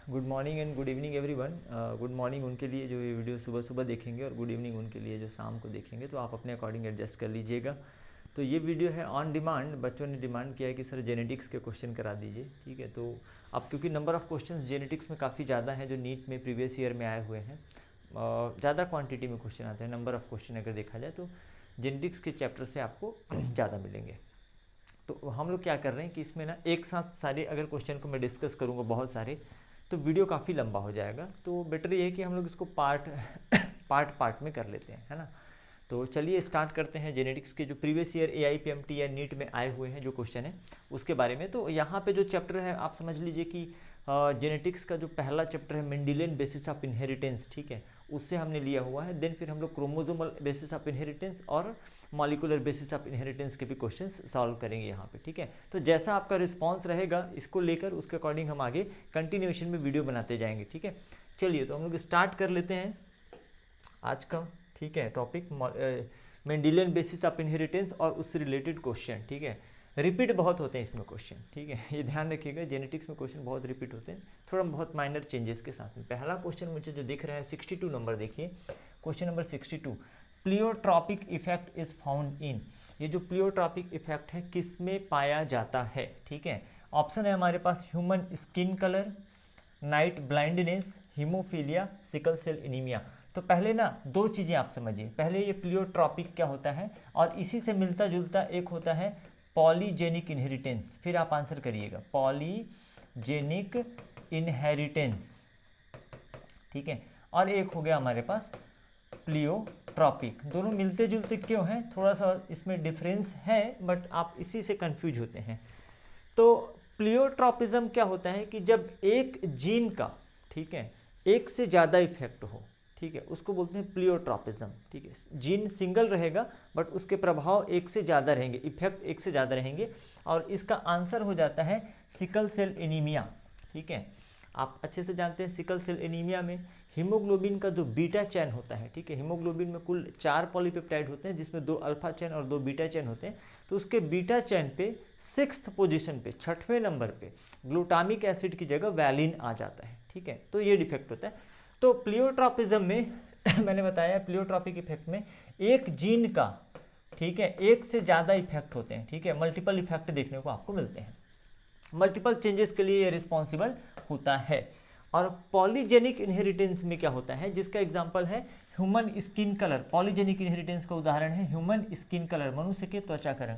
Good morning and good evening everyone. Good morning उनके लिए जो ये वीडियो सुबह सुबह देखेंगे और गुड इवनिंग उनके लिए जो शाम को देखेंगे, तो आप अपने अकॉर्डिंग एडजस्ट कर लीजिएगा। तो ये वीडियो है ऑन डिमांड। बच्चों ने डिमांड किया है कि सर जेनेटिक्स के क्वेश्चन करा दीजिए, ठीक है। तो अब क्योंकि नंबर ऑफ़ क्वेश्चंस जेनेटिक्स में काफ़ी ज़्यादा हैं जो नीट में प्रीवियस ईयर में आए हुए हैं, ज़्यादा क्वान्टिटी में क्वेश्चन आते हैं, नंबर ऑफ़ क्वेश्चन अगर देखा जाए तो जेनेटिक्स के चैप्टर से आपको ज़्यादा मिलेंगे। तो हम लोग क्या कर रहे हैं कि इसमें ना एक साथ सारे अगर क्वेश्चन को मैं डिस्कस करूँगा बहुत सारे, तो वीडियो काफ़ी लंबा हो जाएगा। तो बेटर ये है कि हम लोग इसको पार्ट में कर लेते हैं, है ना। तो चलिए स्टार्ट करते हैं जेनेटिक्स के जो प्रीवियस ईयर AIPMT या नीट में आए हुए हैं जो क्वेश्चन है उसके बारे में। तो यहाँ पे जो चैप्टर है आप समझ लीजिए कि जेनेटिक्स का जो पहला चैप्टर है मेंडेलियन बेसिस ऑफ इनहेरिटेंस, ठीक है, उससे हमने लिया हुआ है। देन फिर हम लोग क्रोमोसोमल बेसिस ऑफ इनहेरिटेंस और मॉलिक्यूलर बेसिस ऑफ इनहेरिटेंस के भी क्वेश्चंस सॉल्व करेंगे यहाँ पे, ठीक है। तो जैसा आपका रिस्पांस रहेगा इसको लेकर उसके अकॉर्डिंग हम आगे कंटिन्यूएशन में वीडियो बनाते जाएंगे, ठीक है। चलिए तो हम लोग स्टार्ट कर लेते हैं आज का, ठीक है, topic Mendelian basis of inheritance और उससे रिलेटेड क्वेश्चन, ठीक है। रिपीट बहुत होते हैं इसमें क्वेश्चन, ठीक है, ये ध्यान रखिएगा। जेनेटिक्स में क्वेश्चन बहुत रिपीट होते हैं, थोड़ा बहुत माइनर चेंजेस के साथ में। पहला क्वेश्चन मुझे जो दिख रहा है 62 नंबर, देखिए question number 62, pleiotropic effect is found in. ये जो प्लियोट्रॉपिक इफेक्ट है किस में पाया जाता है, ठीक है। ऑप्शन है हमारे पास human skin colour, night blindness, haemophilia, sickle cell anaemia. तो पहले ना दो चीज़ें आप समझिए। पहले ये प्लियोट्रॉपिक क्या होता है और इसी से मिलता जुलता एक होता है पॉलीजेनिक इनहेरिटेंस। फिर आप आंसर करिएगा, पॉलीजेनिक इनहेरिटेंस, ठीक है। और एक हो गया हमारे पास प्लियोट्रॉपिक। दोनों मिलते जुलते क्यों हैं, थोड़ा सा इसमें डिफरेंस है बट आप इसी से कंफ्यूज होते हैं। तो प्लियोट्रॉपिज्म क्या होता है कि जब एक जीन का, ठीक है, एक से ज़्यादा इफेक्ट हो, ठीक है, उसको बोलते हैं प्लियोट्रॉपिज्म, ठीक है। जीन सिंगल रहेगा बट उसके प्रभाव एक से ज़्यादा रहेंगे, इफेक्ट एक से ज़्यादा रहेंगे, और इसका आंसर हो जाता है सिकल सेल एनीमिया, ठीक है। आप अच्छे से जानते हैं सिकल सेल एनीमिया में हीमोग्लोबिन का जो बीटा चैन होता है, ठीक है, हीमोग्लोबिन में कुल 4 पॉलीपेप्टाइड होते हैं जिसमें 2 अल्फा चैन और 2 बीटा चैन होते हैं। तो उसके बीटा चैन पे 6th पोजीशन पे, 6वें नंबर पे ग्लूटामिक एसिड की जगह वैलिन आ जाता है, ठीक है। तो ये डिफेक्ट होता है। तो प्लियोट्रॉपिज्म में मैंने बताया प्लियोट्रॉपिक इफेक्ट में एक जीन का, ठीक है, एक से ज़्यादा इफेक्ट होते हैं, ठीक है, मल्टीपल इफेक्ट देखने को आपको मिलते हैं, मल्टीपल चेंजेस के लिए ये रिस्पॉन्सिबल होता है। और पॉलीजेनिक इनहेरिटेंस में क्या होता है, जिसका एग्जांपल है human skin colour. Polygenic inheritance का उदाहरण है ह्यूमन स्किन कलर, मनुष्य के त्वचा का रंग।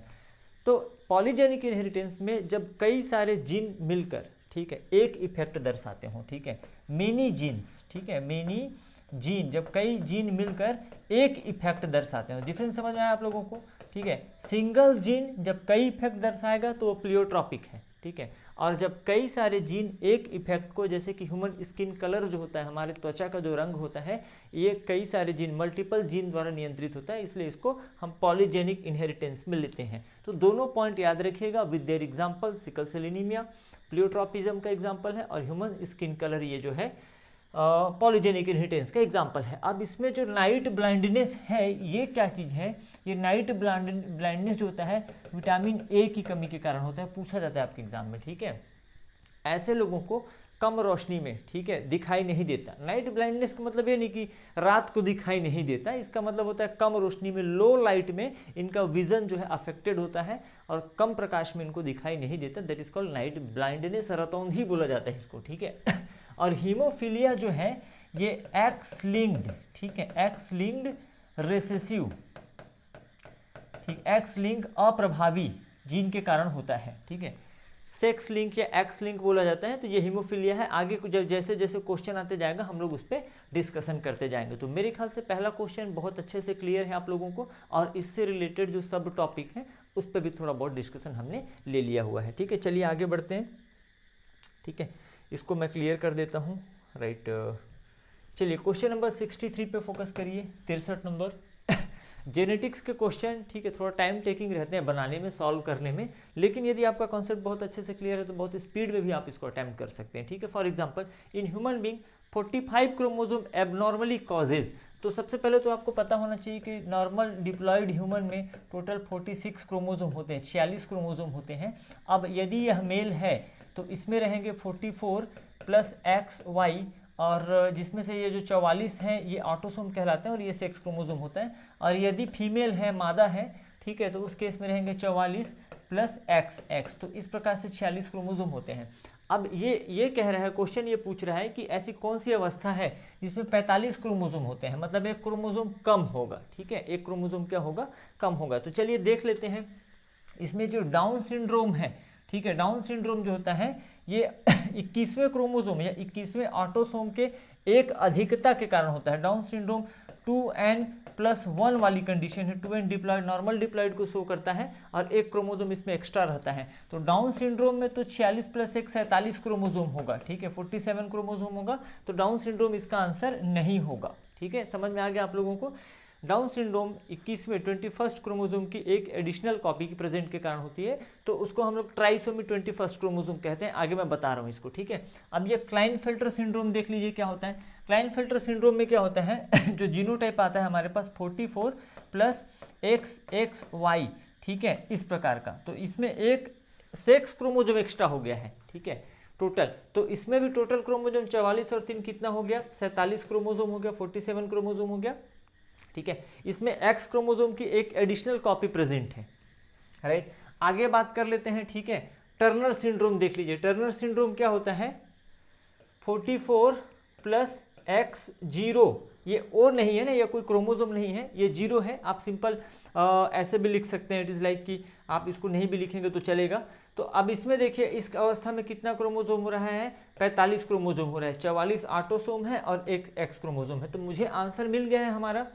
तो पॉलीजेनिक इनहेरिटेंस में जब कई सारे जीन मिलकर, ठीक है, एक इफेक्ट दर्शाते हों, ठीक है, मेनी जीन्स, ठीक है, मेनी जीन, जब कई जीन मिलकर एक इफेक्ट दर्शाते हो। डिफरेंस समझ में आया आप लोगों को, ठीक है। सिंगल जीन जब कई इफेक्ट दर्शाएगा तो वो प्लियोट्रॉपिक है, ठीक है। और जब कई सारे जीन एक इफेक्ट को, जैसे कि ह्यूमन स्किन कलर जो होता है, हमारे त्वचा का जो रंग होता है, ये कई सारे जीन, मल्टीपल जीन द्वारा नियंत्रित होता है, इसलिए इसको हम पॉलीजेनिक इनहेरिटेंस में लेते हैं। तो दोनों पॉइंट याद रखिएगा with their example. Sickle cell anaemia pleiotropism का एग्जांपल है और ह्यूमन स्किन कलर ये जो है पॉलीजेनिक इनहेरिटेंस का एग्जांपल है। अब इसमें जो नाइट ब्लाइंडनेस है ये क्या चीज़ है, ये नाइट ब्लाइंडनेस जो होता है विटामिन ए की कमी के कारण होता है, पूछा जाता है आपके एग्जाम में, ठीक है। ऐसे लोगों को कम रोशनी में, ठीक है, दिखाई नहीं देता। नाइट ब्लाइंडनेस का मतलब ये नहीं कि रात को दिखाई नहीं देता, इसका मतलब होता है कम रोशनी में, लो लाइट में इनका विजन जो है अफेक्टेड होता है और कम प्रकाश में इनको दिखाई नहीं देता, that is called night blindness, रतौंधी बोला जाता है इसको, ठीक है। और हीमोफीलिया जो है ये एक्स लिंक्ड, ठीक है, एक्स लिंक्ड रेसेसिव, ठीक, एक्स लिंक अप्रभावी जीन के कारण होता है, ठीक है। सेक्स लिंक या एक्स लिंक बोला जाता है। तो ये हीमोफीलिया है। आगे कुछ जैसे जैसे क्वेश्चन आते जाएगा हम लोग उस पर डिस्कशन करते जाएंगे। तो मेरे ख्याल से पहला क्वेश्चन बहुत अच्छे से क्लियर है आप लोगों को, और इससे रिलेटेड जो सब टॉपिक है उस पर भी थोड़ा बहुत डिस्कशन हमने ले लिया हुआ है, ठीक है। चलिए आगे बढ़ते हैं, ठीक है, इसको मैं क्लियर कर देता हूँ, राइट। चलिए क्वेश्चन नंबर 63 पे फोकस करिए, 63 नंबर। जेनेटिक्स के क्वेश्चन, ठीक है, थोड़ा टाइम टेकिंग रहते हैं बनाने में, सॉल्व करने में, लेकिन यदि आपका कॉन्सेप्ट बहुत अच्छे से क्लियर है तो बहुत स्पीड में भी आप इसको अटेम्प्ट कर सकते हैं, ठीक है। For example in human being 45 chromosome abnormally causes. तो सबसे पहले तो आपको पता होना चाहिए कि नॉर्मल डिप्लॉयड ह्यूमन में टोटल 46 क्रोमोसोम होते हैं, 46 क्रोमोसोम होते हैं। अब यदि यह मेल है तो इसमें रहेंगे 44 प्लस XY, और जिसमें से ये जो 44 हैं ये ऑटोसोम कहलाते हैं और ये सेक्स क्रोमोसोम होता है। और यदि फीमेल है, मादा है, ठीक है, तो उस केस में रहेंगे 44 प्लस XX। तो इस प्रकार से 46 क्रोमोसोम होते हैं। अब ये कह रहा है, क्वेश्चन ये पूछ रहा है कि ऐसी कौन सी अवस्था है जिसमें 45 क्रोमोसोम होते हैं, मतलब एक क्रोमोसोम कम होगा, ठीक है, एक क्रोमोसोम क्या होगा, कम होगा। तो चलिए देख लेते हैं। इसमें जो डाउन सिंड्रोम है, ठीक है, डाउन सिंड्रोम जो होता है ये 21वें क्रोमोसोम या 21वें ऑटोसोम के एक अधिकता के कारण होता है। डाउन सिंड्रोम 2n+1 वाली कंडीशन है। 2n डिप्लॉयड, नॉर्मल डिप्लॉयड को शो करता है और एक क्रोमोसोम इसमें एक्स्ट्रा रहता है। तो डाउन सिंड्रोम में तो 46 + 1 47 क्रोमोसोम होगा, ठीक है, 47 क्रोमोसोम होगा। तो डाउन सिंड्रोम इसका आंसर नहीं होगा, ठीक है, समझ में आ गया आप लोगों को। डाउन सिंड्रोम 21वें 21st क्रोमोसोम की एक एडिशनल कॉपी की प्रेजेंट के कारण होती है, तो उसको हम लोग ट्राइसोमी 21st क्रोमोसोम कहते हैं। आगे मैं बता रहा हूँ इसको, ठीक है। अब ये क्लाइनफेल्टर सिंड्रोम देख लीजिए क्या होता है। क्लाइनफेल्टर सिंड्रोम में क्या होता है जो जीनोटाइप आता है हमारे पास 44 प्लस XXY, ठीक है, इस प्रकार का। तो इसमें एक सेक्स क्रोमोसोम एक्स्ट्रा हो गया है, ठीक है, टोटल। तो इसमें भी टोटल क्रोमोसोम 44 और 3 कितना हो गया, 47 क्रोमोसोम हो गया, 47 क्रोमोसोम हो गया, ठीक है। इसमें X क्रोमोसोम की एक एडिशनल कॉपी प्रेजेंट है, राइट। आगे बात कर लेते हैं, ठीक है। टर्नर सिंड्रोम देख लीजिए। टर्नर सिंड्रोम क्या होता है, 44 प्लस X0, ये ओ नहीं है ना, ये कोई क्रोमोसोम नहीं है, ये 0 है। आप सिंपल ऐसे भी लिख सकते हैं, इट इज़ लाइक कि आप इसको नहीं भी लिखेंगे तो चलेगा। तो अब इसमें देखिए इस अवस्था में कितना क्रोमोसोम हो रहा है, 45 क्रोमोसोम हो रहा है, 44 ऑटोसोम है और एक X क्रोमोसोम है। तो मुझे आंसर मिल गया है हमारा,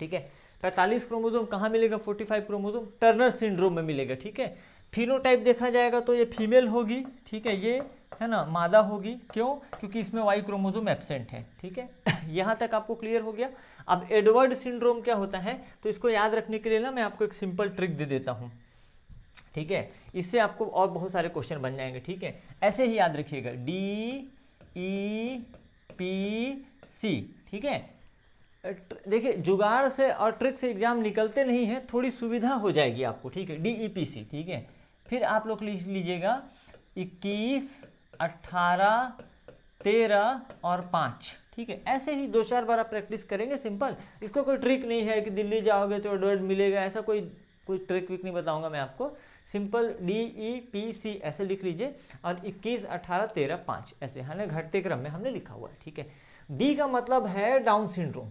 ठीक है। 45 क्रोमोसोम कहाँ मिलेगा, 45 क्रोमोसोम टर्नर सिंड्रोम में मिलेगा, ठीक है। फिनोटाइप देखा जाएगा तो ये फीमेल होगी, ठीक है, ये है ना मादा होगी। क्यों, क्योंकि इसमें Y क्रोमोसोम एब्सेंट है, ठीक है। यहाँ तक आपको क्लियर हो गया। अब एडवर्ड सिंड्रोम क्या होता है, तो इसको याद रखने के लिए ना मैं आपको एक सिंपल ट्रिक दे देता हूँ, ठीक है। इससे आपको और बहुत सारे क्वेश्चन बन जाएंगे, ठीक है। ऐसे ही याद रखिएगा, DEPC, ठीक है। देखिए जुगाड़ से और ट्रिक से एग्जाम निकलते नहीं है, थोड़ी सुविधा हो जाएगी आपको, ठीक है। DEPC, ठीक है। फिर आप लोग लिख लीजिएगा 21, 18, 13 और 5, ठीक है। ऐसे ही 2-4 बार आप प्रैक्टिस करेंगे, सिंपल। इसको कोई ट्रिक नहीं है कि दिल्ली जाओगे तो एडवर्ड मिलेगा, ऐसा कोई ट्रिक विक नहीं बताऊंगा मैं आपको। सिंपल DEPC ऐसे लिख लीजिए और 21, 18, 13, 5 ऐसे, है ना, घटते क्रम में हमने लिखा हुआ है, ठीक है। D का मतलब है डाउन सिंड्रोम।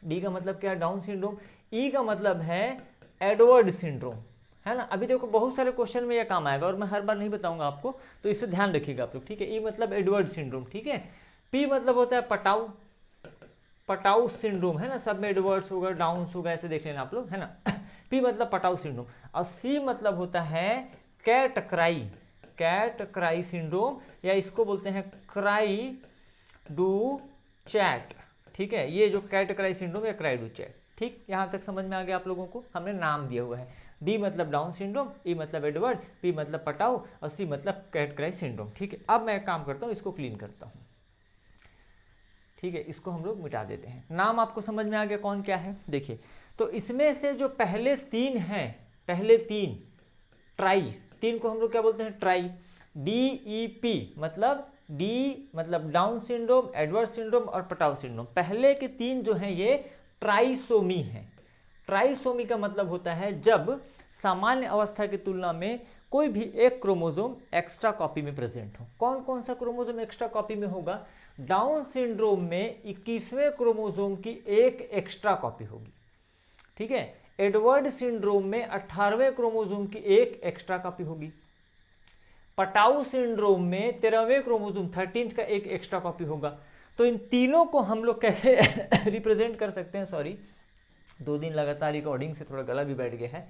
D का मतलब क्या है, डाउन सिंड्रोम। E का मतलब है एडवर्ड सिंड्रोम, है ना। अभी देखो बहुत सारे क्वेश्चन में यह काम आएगा और मैं हर बार नहीं बताऊंगा आपको, तो इससे ध्यान रखिएगा आप लोग, ठीक है। E मतलब एडवर्ड सिंड्रोम, ठीक है। P मतलब होता है पटाऊ, पटाऊ सिंड्रोम, है ना, सब में एडवर्ड्स होगा, डाउन्स होगा, ऐसे देख लेना आप लोग, है ना। P मतलब पटाऊ सिंड्रोम। और C मतलब होता है cat cry, cat cry syndrome, या इसको बोलते हैं क्राई डू चैट, ठीक है। ये जो कैट क्राई सिंड्रोम या क्राई डू चैट, ठीक। यहाँ तक समझ में आ गया आप लोगों को, हमने नाम दिया हुआ है। D मतलब डाउन सिंड्रोम, E मतलब एडवर्ड, P मतलब पटाऊ और C मतलब कैट क्राई सिंड्रोम, ठीक है। अब मैं काम करता हूँ, इसको क्लीन करता हूँ, ठीक है। इसको हम लोग मिटा देते हैं। नाम आपको समझ में आ गया कौन क्या है। देखिए तो इसमें से जो पहले 3 हैं, पहले 3 ट्राई, 3 को हम लोग क्या बोलते हैं, ट्राई। DEP मतलब D मतलब डाउन सिंड्रोम, एडवर्ड सिंड्रोम और पटाऊ सिंड्रोम, पहले के 3 जो हैं ये ट्राइसोमी हैं। ट्राइसोमी का मतलब होता है जब सामान्य अवस्था की तुलना में कोई भी एक क्रोमोसोम एक्स्ट्रा कॉपी में प्रेजेंट हो। कौन कौन सा क्रोमोसोम एक्स्ट्रा कॉपी में होगा, डाउन सिंड्रोम में 21वें क्रोमोसोम की एक एक्स्ट्रा कॉपी होगी, ठीक है। एडवर्ड सिंड्रोम में 18वें क्रोमोसोम की एक एक्स्ट्रा कॉपी होगी। पटाऊ सिंड्रोम में 13वें क्रोमोसोम 13th का एक एक्स्ट्रा कॉपी होगा। तो इन तीनों को हम लोग कैसे रिप्रेजेंट कर सकते हैं, सॉरी 2 दिन लगातार रिकॉर्डिंग से थोड़ा गला भी बैठ गया है।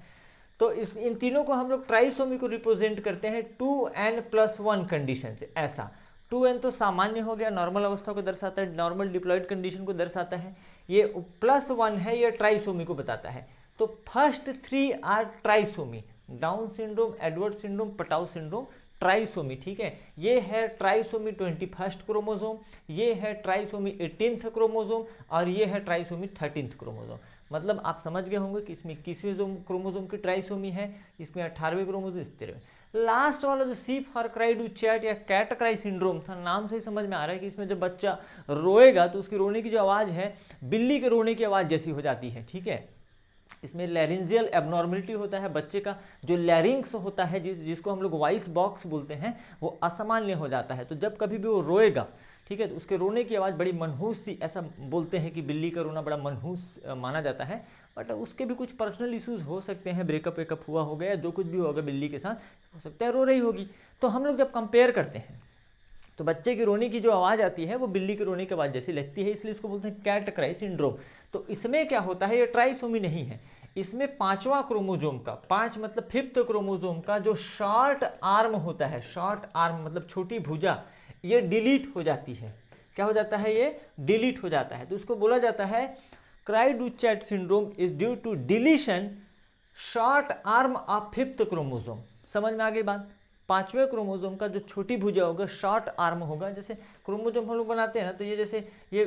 तो इन तीनों को हम लोग ट्राइसोमी को रिप्रेजेंट करते हैं 2n+1 कंडीशन से। ऐसा 2n तो सामान्य हो गया, नॉर्मल अवस्था को दर्शाता है, नॉर्मल डिप्लॉयड कंडीशन को दर्शाता है। ये +1 है, ये ट्राइसोमी को बताता है। तो first 3 are trisomy, down syndrome, Edward syndrome, Patau syndrome, trisomy, ठीक है। ये है ट्राइसोमी 21st क्रोमोसोम, ये है ट्राइसोमी 18th क्रोमोसोम और ये है ट्राइसोमी 13th क्रोमोसोम। मतलब आप समझ गए होंगे कि इसमें 21वें क्रोमोसोम की ट्राइसोमी है, इसमें 18वें क्रोमोसोम, इस तरह। लास्ट वाला जो सी फॉर क्राई डू चैट या कैट क्राई सिंड्रोम था, नाम से ही समझ में आ रहा है कि इसमें जब बच्चा रोएगा तो उसकी रोने की जो आवाज़ है बिल्ली के रोने की आवाज़ जैसी हो जाती है, ठीक है। इसमें लैरिंजियल एबनॉर्मलिटी होता है, बच्चे का जो लैरिंग्स होता है जिसको हम लोग वॉइस बॉक्स बोलते हैं वो असामान्य हो जाता है। तो जब कभी भी वो रोएगा, ठीक है, तो उसके रोने की आवाज़ बड़ी मनहूस सी, ऐसा बोलते हैं कि बिल्ली का रोना बड़ा मनहूस माना जाता है। बट उसके भी कुछ पर्सनल इश्यूज हो सकते हैं, ब्रेकअप वेकअप हुआ होगा या जो कुछ भी होगा बिल्ली के साथ, हो सकता है रो रही होगी। तो हम लोग जब कंपेयर करते हैं तो बच्चे की रोने की जो आवाज़ आती है वो बिल्ली के रोने की आवाज़ जैसी लगती है, इसलिए इसको बोलते हैं कैट क्राई सिंड्रोम। तो इसमें क्या होता है, ये ट्राइसोमी नहीं है, इसमें 5वां क्रोमोजोम का, 5 मतलब 5th क्रोमोजोम का जो शॉर्ट आर्म होता है, शॉर्ट आर्म मतलब छोटी भुजा, ये डिलीट हो जाती है। क्या हो जाता है, ये डिलीट हो जाता है। तो उसको बोला जाता है cri du chat syndrome is due to deletion short arm of 5th chromosome. समझ में आ गई बात। 5वें क्रोमोजोम का जो छोटी भुजा होगा, शॉर्ट आर्म होगा, जैसे क्रोमोजोम हम लोग बनाते हैं ना, तो ये जैसे ये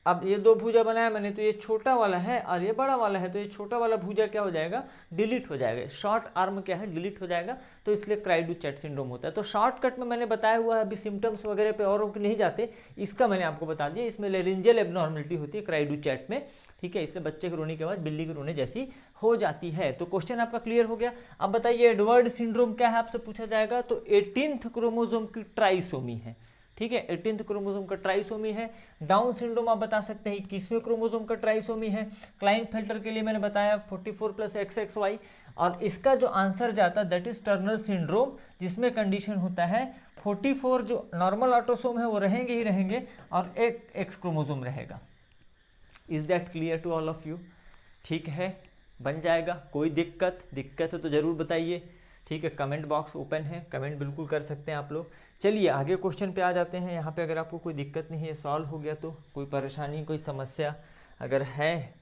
अब ये 2 भुजा बनाया मैंने, तो ये छोटा वाला है और ये बड़ा वाला है, तो ये छोटा वाला भुजा क्या हो जाएगा, डिलीट हो जाएगा। शॉर्ट आर्म क्या है, डिलीट हो जाएगा, तो इसलिए क्राई डू चैट सिंड्रोम होता है। तो शॉर्टकट में मैंने बताया हुआ है, अभी सिम्टम्स वगैरह पे और नहीं जाते, इसका मैंने आपको बता दिया। इसमें लेरिंजियल एबनॉर्मलिटी होती है क्राई डू चैट में, ठीक है, इसलिए बच्चे के रोने के बाद बिल्ली के रोने जैसी हो जाती है। तो क्वेश्चन आपका क्लियर हो गया। अब बताइए एडवर्ड सिंड्रोम क्या है, आपसे पूछा जाएगा। तो 18th क्रोमोजोम की ट्राइसोमी है, ठीक है, 18th क्रोमोजोम का ट्राइसोमी है। डाउन सिंड्रोम आप बता सकते हैं 21वें क्रोमोजोम का ट्राइसोमी है। क्लाइनफेल्टर के लिए मैंने बताया 44 + XXY, और इसका जो आंसर जाता है दैट इज टर्नर सिंड्रोम, जिसमें कंडीशन होता है 44 जो नॉर्मल ऑटोसोम है वो रहेंगे ही रहेंगे और एक एक्स क्रोमोजोम रहेगा। Is that clear to all of you? ठीक है, बन जाएगा। कोई दिक्कत है तो ज़रूर बताइए, ठीक है। कमेंट बॉक्स ओपन है, कमेंट बिल्कुल कर सकते हैं आप लोग। चलिए आगे क्वेश्चन पे आ जाते हैं। यहाँ पे अगर आपको कोई दिक्कत नहीं है, सॉल्व हो गया, तो कोई परेशानी कोई समस्या अगर है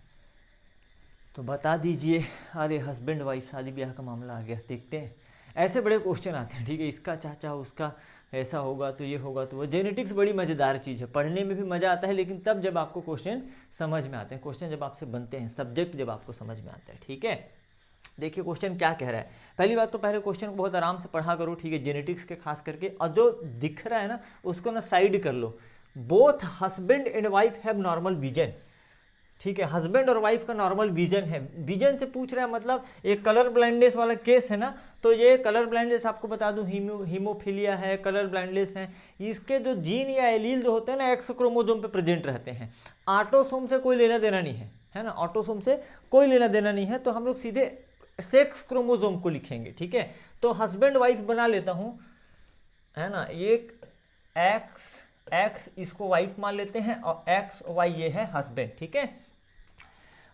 तो बता दीजिए। अरे हस्बैंड वाइफ शादी ब्याह का मामला आ गया, देखते हैं। ऐसे बड़े क्वेश्चन आते हैं, ठीक है, इसका चाचा उसका ऐसा होगा तो ये होगा तो वो। जेनेटिक्स बड़ी मज़ेदार चीज़ है, पढ़ने में भी मज़ा आता है, लेकिन तब जब आपको क्वेश्चन समझ में आते हैं, क्वेश्चन जब आपसे बनते हैं, सब्जेक्ट जब आपको समझ में आता है, ठीक है। देखिए क्वेश्चन क्या कह रहा है। पहली बात तो पहले क्वेश्चन को बहुत आराम से पढ़ा करो, ठीक है, जेनेटिक्स के खास करके, और जो दिख रहा है ना उसको ना साइड कर लो। Both husband and wife have normal vision, ठीक है, हस्बैंड और वाइफ का नॉर्मल विजन है। विजन से पूछ रहा है मतलब एक कलर ब्लाइंडनेस वाला केस है ना, तो ये कलर ब्लाइंडनेस आपको बता दूं हीमोफीलिया है, कलर ब्लाइंडनेस है, इसके जो जीन या एलील जो होते हैं ना एक्स क्रोमोसोम पे प्रेजेंट रहते हैं। ऑटोसोम से कोई लेना देना नहीं है ना, ऑटोसोम से कोई लेना देना नहीं है, तो हम लोग सीधे सेक्स क्रोमोसोम को लिखेंगे, ठीक है। तो हस्बैंड वाइफ बना लेता हूं, है ना, एक एक्स इसको वाइफ मान लेते हैं और XY ये है हस्बैंड, ठीक है।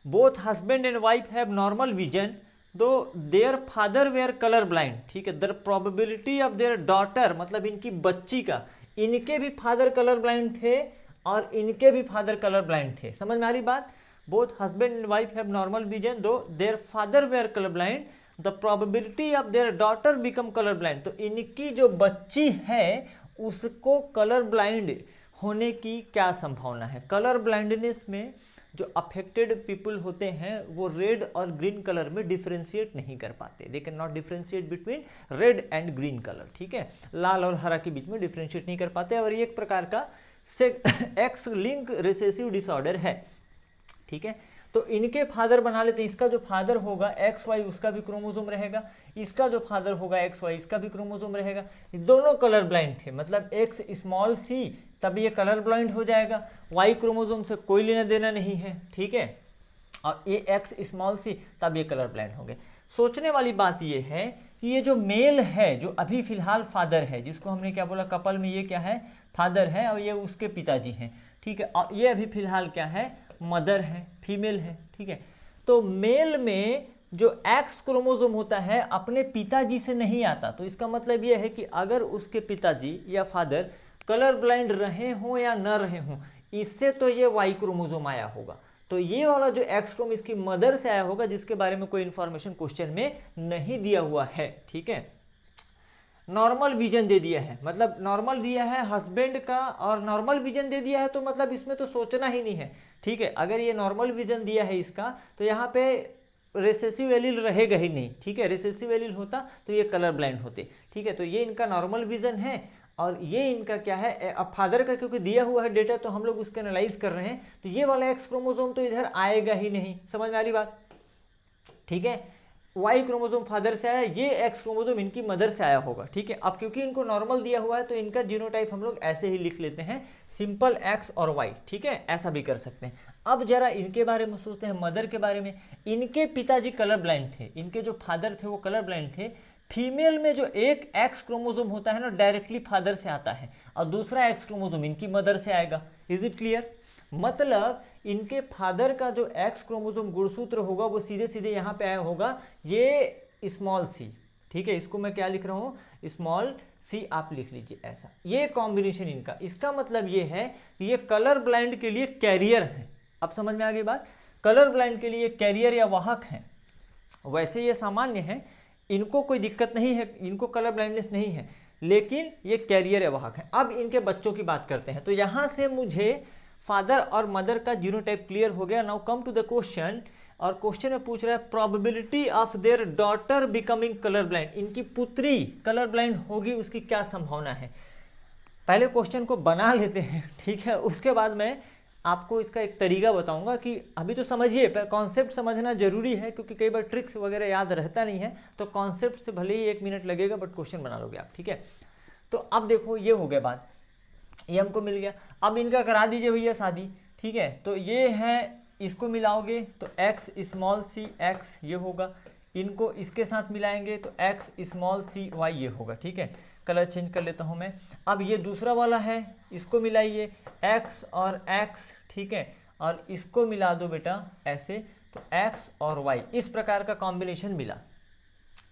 Both husband and wife have normal vision though their father were colour blind, ठीक है। The probability of their daughter मतलब इनकी बच्ची का, इनके भी फादर कलर ब्लाइंड थे और इनके भी फादर कलर ब्लाइंड थे। समझ में आ रही बात। Both husband and wife have normal vision though their father were colour blind, the probability of their daughter become colour blind, तो इनकी जो बच्ची है उसको कलर ब्लाइंड होने की क्या संभावना है। कलर ब्लाइंडनेस में जो अफेक्टेड पीपल होते हैं वो रेड और ग्रीन कलर में डिफ्रेंशिएट नहीं कर पाते, they can not differentiate between red and green colour, ठीक है, लाल और हरा के बीच में डिफ्रेंशिएट नहीं कर पाते, और ये एक प्रकार का एक्स लिंक रिसेसिव डिसऑर्डर है, ठीक है। तो इनके फादर बना लेते हैं, इसका जो फादर होगा XY उसका भी क्रोमोसोम रहेगा, इसका जो फादर होगा XY इसका भी क्रोमोसोम रहेगा। दोनों कलर ब्लाइंड थे, मतलब XC तब ये कलर ब्लाइंड हो जाएगा। Y क्रोमोसोम से कोई लेना देना नहीं है, ठीक है, और ये XC तब ये कलर ब्लाइंड होंगे। सोचने वाली बात ये है कि ये जो मेल है जो अभी फिलहाल फादर है, जिसको हमने क्या बोला कपल में, ये क्या है फादर है और ये उसके पिताजी हैं, ठीक है, और ये अभी फिलहाल क्या है मदर है, फीमेल है, ठीक है। तो मेल में जो एक्स क्रोमोसोम होता है अपने पिताजी से नहीं आता, तो इसका मतलब यह है कि अगर उसके पिताजी या फादर कलर ब्लाइंड रहे हों या न रहे हों, इससे तो ये वाई क्रोमोसोम आया होगा। तो ये वाला जो एक्स क्रोम इसकी मदर से आया होगा, जिसके बारे में कोई इंफॉर्मेशन क्वेश्चन में नहीं दिया हुआ है, ठीक है। नॉर्मल विजन दे दिया है, मतलब नॉर्मल दिया है हस्बैंड का और नॉर्मल विजन दे दिया है, तो मतलब इसमें तो सोचना ही नहीं है, ठीक है। अगर ये नॉर्मल विजन दिया है इसका, तो यहाँ पे रिसेसिव एलील रहेगा ही नहीं, ठीक है। रिसेसिव एलील होता तो ये कलर ब्लाइंड होते, ठीक है। तो ये इनका नॉर्मल विजन है और ये इनका क्या है, अब फादर का क्योंकि दिया हुआ है डेटा तो हम लोग उसको एनालाइज कर रहे हैं, तो ये वाला एक्स क्रोमोसोम तो इधर आएगा ही नहीं, समझ में आ रही बात, ठीक है। वाई क्रोमोसोम फादर से आया, ये एक्स क्रोमोसोम इनकी मदर से आया होगा, ठीक है। अब क्योंकि इनको नॉर्मल दिया हुआ है तो इनका जीनोटाइप हम लोग ऐसे ही लिख लेते हैं, सिंपल एक्स और वाई, ठीक है, ऐसा भी कर सकते हैं। अब जरा इनके बारे में सोचते हैं, मदर के बारे में। इनके पिताजी कलर ब्लाइंड थे, इनके जो फादर थे वो कलर ब्लाइंड थे। फीमेल में जो एक एक्स क्रोमोसोम होता है ना, डायरेक्टली फादर से आता है और दूसरा एक्स क्रोमोसोम इनकी मदर से आएगा। Is it clear? मतलब इनके फादर का जो एक्स क्रोमोसोम गुणसूत्र होगा वो सीधे सीधे यहाँ पे आया होगा, ये स्मॉल सी, ठीक है। इसको मैं क्या लिख रहा हूँ, स्मॉल सी आप लिख लीजिए ऐसा। ये कॉम्बिनेशन इनका, इसका मतलब ये है कि ये कलर ब्लाइंड के लिए कैरियर है। अब समझ में आ गई बात, कलर ब्लाइंड के लिए कैरियर या वाहक है। वैसे ये सामान्य है, इनको कोई दिक्कत नहीं है, इनको कलर ब्लाइंडनेस नहीं है, लेकिन ये कैरियर या वाहक है। अब इनके बच्चों की बात करते हैं, तो यहाँ से मुझे फादर और मदर का जीनोटाइप क्लियर हो गया। Now come to the question, और क्वेश्चन में पूछ रहा है probability of their daughter becoming colour blind, इनकी पुत्री कलर ब्लाइंड होगी उसकी क्या संभावना है। पहले क्वेश्चन को बना लेते हैं, ठीक है, उसके बाद मैं आपको इसका एक तरीका बताऊंगा कि अभी तो समझिए, पर कॉन्सेप्ट समझना जरूरी है क्योंकि कई बार ट्रिक्स वगैरह याद रहता नहीं है, तो कॉन्सेप्ट से भले ही 1 मिनट लगेगा बट क्वेश्चन बना लोगे आप, ठीक है। तो अब देखो ये हो गया बात, ये हमको मिल गया। अब इनका करा दीजिए भैया शादी, ठीक है। तो ये है, इसको मिलाओगे तो एक्स स्मॉल सी एक्स ये होगा, इनको इसके साथ मिलाएंगे तो एक्स स्मॉल सी वाई ये होगा, ठीक है। कलर चेंज कर लेता हूँ मैं। अब ये दूसरा वाला है, इसको मिलाइए एक्स और एक्स, ठीक है, और इसको मिला दो बेटा ऐसे, तो एक्स और वाई, इस प्रकार का कॉम्बिनेशन मिला।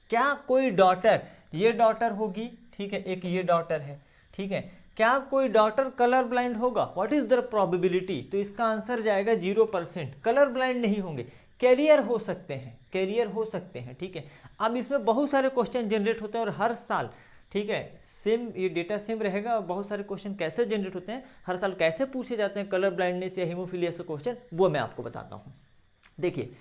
क्या कोई डॉटर, ये डॉटर होगी, ठीक है, एक ये डॉटर है, ठीक है, क्या कोई डॉटर कलर ब्लाइंड होगा? What is the probability? तो इसका आंसर जाएगा 0%। कलर ब्लाइंड नहीं होंगे, कैरियर हो सकते हैं, कैरियर हो सकते हैं, ठीक है। अब इसमें बहुत सारे क्वेश्चन जनरेट होते हैं और हर साल, ठीक है, सेम ये डेटा सेम रहेगा और बहुत सारे क्वेश्चन कैसे जनरेट होते हैं, हर साल कैसे पूछे जाते हैं कलर ब्लाइंडनेस या हीमोफीलिया से क्वेश्चन, वो मैं आपको बताता हूँ। देखिए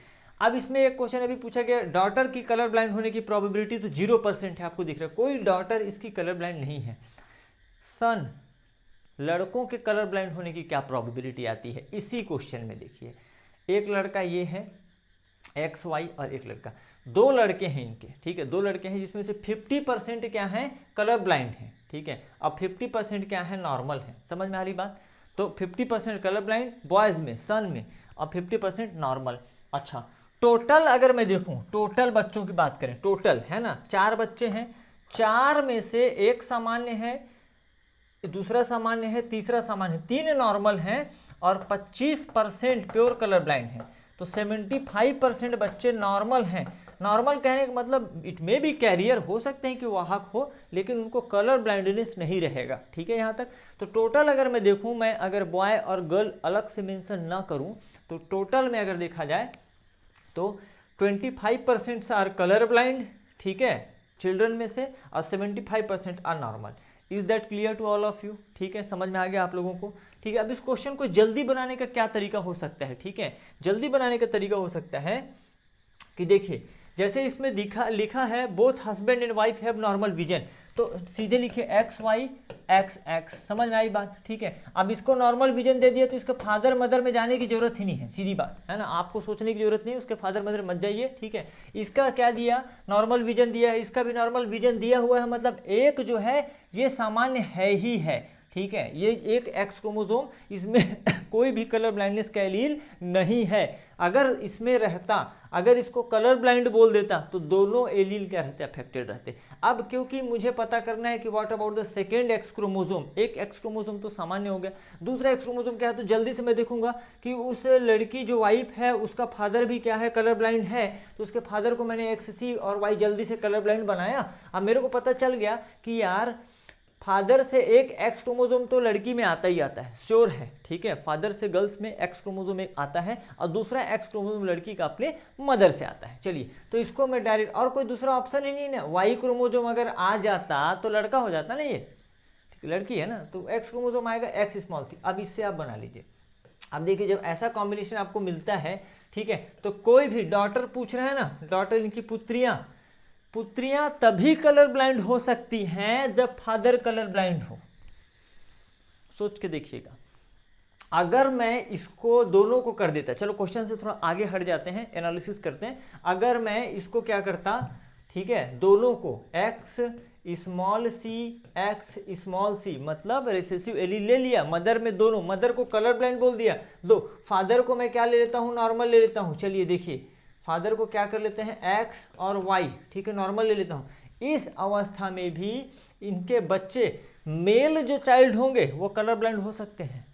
अब इसमें एक क्वेश्चन अभी पूछा गया, डॉटर की कलर ब्लाइंड होने की प्रोबेबिलिटी तो 0% है, आपको दिख रहा है, कोई डॉटर इसकी कलर ब्लाइंड नहीं है। सन, लड़कों के कलर ब्लाइंड होने की क्या प्रोबेबिलिटी आती है इसी क्वेश्चन में। देखिए एक लड़का ये है एक्स वाई और एक लड़का, 2 लड़के हैं इनके, ठीक है, 2 लड़के हैं जिसमें से 50% क्या है, कलर ब्लाइंड है, ठीक है, अब 50% क्या है, नॉर्मल है। समझ में आ रही बात? तो 50% कलर ब्लाइंड बॉयज में, सन में, और 50% नॉर्मल। अच्छा, टोटल अगर मैं देखूं, टोटल बच्चों की बात करें, टोटल है ना, 4 बच्चे हैं, 4 में से एक सामान्य है, दूसरा सामान्य है, तीसरा सामान्य है, 3 नॉर्मल हैं और 25% प्योर कलर ब्लाइंड है। तो 75% बच्चे नॉर्मल हैं। नॉर्मल कहने का मतलब इट मे बी कैरियर, हो सकते हैं कि वाहक हो, लेकिन उनको कलर ब्लाइंडनेस नहीं रहेगा, ठीक है यहाँ तक। तो टोटल अगर मैं देखूँ, मैं अगर बॉय और गर्ल अलग से मेंशन ना करूँ, तो टोटल में अगर देखा जाए तो 25% आर कलर ब्लाइंड, ठीक है, चिल्ड्रन में से, और 75% are normal. Is that clear to all of you? ठीक है, समझ में आ गया आप लोगों को? ठीक है, अब इस क्वेश्चन को जल्दी बनाने का क्या तरीका हो सकता है? ठीक है, जल्दी बनाने का तरीका हो सकता है कि देखिए जैसे इसमें लिखा है both husband and wife have normal vision, तो सीधे लिखिए एक्स वाई एक्स एक्स, समझ में आई बात? ठीक है, अब इसको नॉर्मल विजन दे दिया तो इसका फादर मदर में जाने की जरूरत ही नहीं है, सीधी बात है ना, आपको सोचने की जरूरत नहीं, उसके फादर मदर मत जाइए। ठीक है, इसका क्या दिया, नॉर्मल विजन दिया है, इसका भी नॉर्मल विजन दिया हुआ है, मतलब एक जो है ये सामान्य है ही है। ठीक है, ये एक एक्स क्रोमोसोम, इसमें कोई भी कलर ब्लाइंडनेस का एलील नहीं है। अगर इसमें रहता, अगर इसको कलर ब्लाइंड बोल देता तो दोनों एलील क्या रहते, अफेक्टेड रहते। अब क्योंकि मुझे पता करना है कि what about the second x chromosome, एक एक्स क्रोमोसोम तो सामान्य हो गया, दूसरा एक्स क्रोमोसोम क्या है, तो जल्दी से मैं देखूंगा कि उस लड़की जो वाइफ है उसका फादर भी क्या है, कलर ब्लाइंड है, तो उसके फादर को मैंने एक्स सी और वाई जल्दी से कलर ब्लाइंड बनाया। अब मेरे को पता चल गया कि यार फादर से एक एक्स क्रोमोसोम तो लड़की में आता ही आता है, श्योर है। ठीक है, फादर से गर्ल्स में एक्स क्रोमोसोम एक आता है और दूसरा एक्स क्रोमोसोम लड़की का अपने मदर से आता है। चलिए, तो इसको मैं डायरेक्ट, और कोई दूसरा ऑप्शन ही नहीं है, वाई क्रोमोसोम अगर आ जाता तो लड़का हो जाता ना, ये ठीक लड़की है ना, तो एक्स क्रोमोसोम आएगा एक्स स्मॉल सी। अब इससे आप बना लीजिए, अब देखिए जब ऐसा कॉम्बिनेशन आपको मिलता है, ठीक है, तो कोई भी डॉटर पूछ रहे हैं ना, डॉटर इनकी पुत्रियां तभी कलर ब्लाइंड हो सकती हैं जब फादर कलर ब्लाइंड हो। सोच के देखिएगा, अगर मैं इसको दोनों को कर देता, चलो क्वेश्चन से थोड़ा आगे हट जाते हैं, एनालिसिस करते हैं। अगर मैं इसको क्या करता, ठीक है, दोनों को x स्मॉल c मतलब रिसेसिव एलील ले लिया, मदर में दोनों, मदर को कलर ब्लाइंड बोल दिया, दो फादर को मैं क्या ले लेता हूँ, नॉर्मल ले लेता हूँ। चलिए देखिए, फादर को क्या कर लेते हैं, x और y, ठीक है, नॉर्मल ले लेता हूँ। इस अवस्था में भी इनके बच्चे मेल जो चाइल्ड होंगे वो कलर ब्लाइंड हो सकते हैं,